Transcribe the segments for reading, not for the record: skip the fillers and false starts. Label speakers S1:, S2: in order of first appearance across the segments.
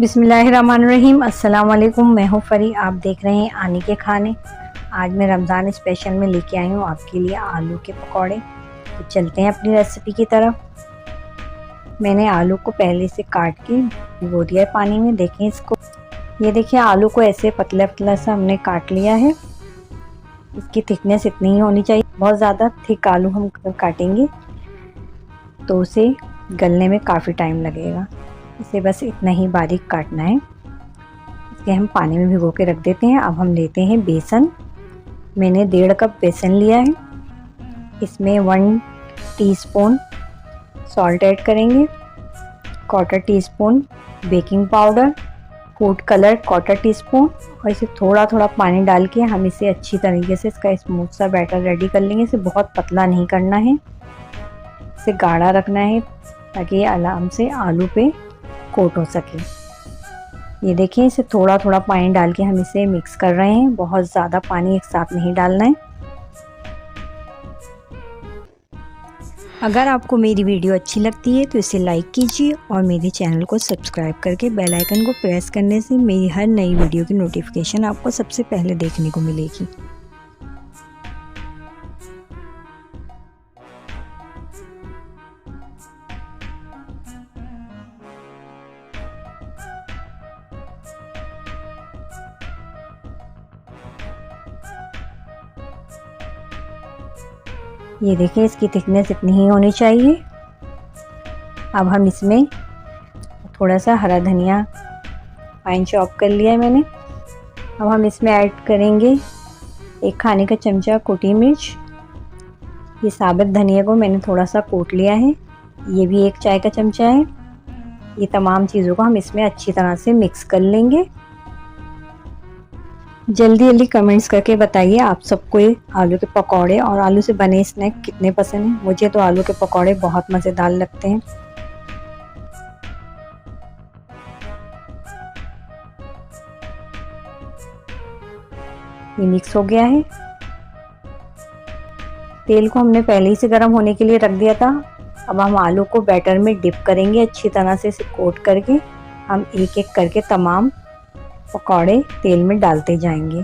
S1: बिस्मिल्लाहिर्रहमानिर्रहीम। अस्सलाम वालेकुम। मैं हूँ फरी, आप देख रहे हैं आनी के खाने। आज मैं रमज़ान स्पेशल में लेके आई हूँ आपके लिए आलू के पकौड़े। तो चलते हैं अपनी रेसिपी की तरफ। मैंने आलू को पहले से काट के भिगो दिया है पानी में। देखें इसको, ये देखिए आलू को ऐसे पतला पतला सा हमने काट लिया है। इसकी थिकनेस इतनी ही होनी चाहिए, बहुत ज़्यादा थिक आलू हम काटेंगे तो उसे गलने में काफ़ी टाइम लगेगा। इसे बस इतना ही बारीक काटना है। इसे हम पानी में भिगो के रख देते हैं। अब हम लेते हैं बेसन। मैंने 1.5 कप बेसन लिया है। इसमें 1 टीस्पून सॉल्ट ऐड करेंगे, 1/4 teaspoon baking powder, food colour 1/4 teaspoon, और इसे थोड़ा थोड़ा पानी डाल के हम इसे अच्छी तरीके से इसका स्मूथ सा बैटर रेडी कर लेंगे। इसे बहुत पतला नहीं करना है, इसे गाढ़ा रखना है ताकि ये आराम से आलू पे कोट हो सके। ये देखिए, इसे थोड़ा थोड़ा पानी डाल के हम इसे मिक्स कर रहे हैं। बहुत ज़्यादा पानी एक साथ नहीं डालना है। अगर आपको मेरी वीडियो अच्छी लगती है तो इसे लाइक कीजिए और मेरे चैनल को सब्सक्राइब करके बेल आइकन को प्रेस करने से मेरी हर नई वीडियो की नोटिफिकेशन आपको सबसे पहले देखने को मिलेगी। ये देखिए, इसकी थिकनेस इतनी ही होनी चाहिए। अब हम इसमें थोड़ा सा हरा धनिया फाइन चॉप कर लिया है मैंने। अब हम इसमें ऐड करेंगे 1 खाने का चमचा कुटी मिर्च। ये साबुत धनिया को मैंने थोड़ा सा कूट लिया है। ये भी 1 चाय का चमचा है। ये तमाम चीज़ों को हम इसमें अच्छी तरह से मिक्स कर लेंगे। जल्दी जल्दी कमेंट्स करके बताइए आप सबको ये आलू के पकौड़े और आलू से बने स्नैक कितने पसंद हैं। मुझे तो आलू के पकौड़े बहुत मज़ेदार लगते हैं। ये मिक्स हो गया है। तेल को हमने पहले ही से गर्म होने के लिए रख दिया था। अब हम आलू को बैटर में डिप करेंगे अच्छी तरह से। इसे कोट करके हम एक एक करके तमाम पकौड़े तेल में डालते जाएंगे।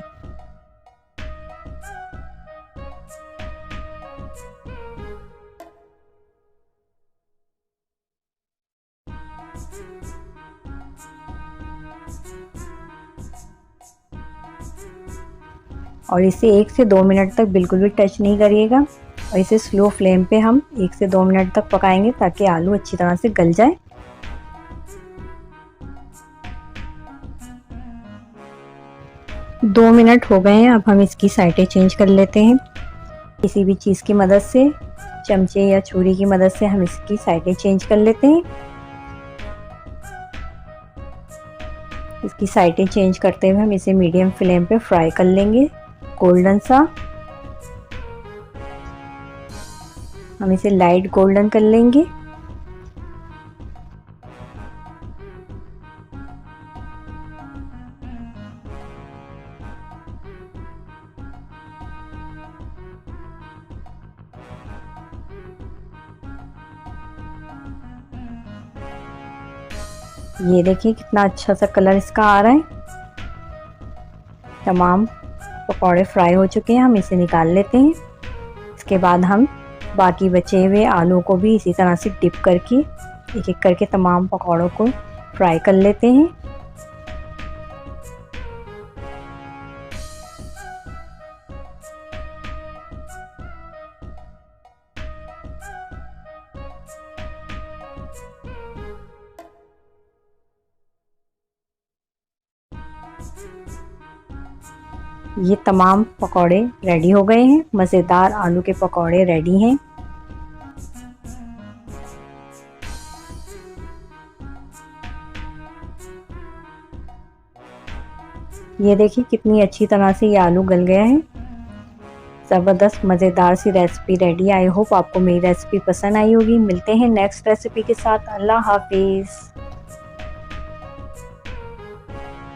S1: और इसे 1 से 2 मिनट तक बिल्कुल भी टच नहीं करिएगा और इसे स्लो फ्लेम पे हम 1 से 2 मिनट तक पकाएंगे ताकि आलू अच्छी तरह से गल जाए। दो मिनट हो गए हैं। अब हम इसकी साइडें चेंज कर लेते हैं। किसी भी चीज़ की मदद से, चमचे या छुरी की मदद से हम इसकी साइडें चेंज कर लेते हैं। इसकी साइडें चेंज करते हुए हम इसे मीडियम फ्लेम पे फ्राई कर लेंगे गोल्डन सा। हम इसे लाइट गोल्डन कर लेंगे। ये देखिए कितना अच्छा सा कलर इसका आ रहा है। तमाम पकौड़े फ्राई हो चुके हैं। हम इसे निकाल लेते हैं। इसके बाद हम बाकी बचे हुए आलू को भी इसी तरह से डिप करके एक एक करके तमाम पकौड़ों को फ्राई कर लेते हैं। ये तमाम पकौड़े रेडी हो गए हैं। मज़ेदार आलू के पकौड़े रेडी हैं। ये देखिए कितनी अच्छी तरह से ये आलू गल गया है। ज़बरदस्त मज़ेदार सी रेसिपी रेडी। आई होप आपको मेरी रेसिपी पसंद आई होगी। मिलते हैं नेक्स्ट रेसिपी के साथ। अल्लाह हाफिज़।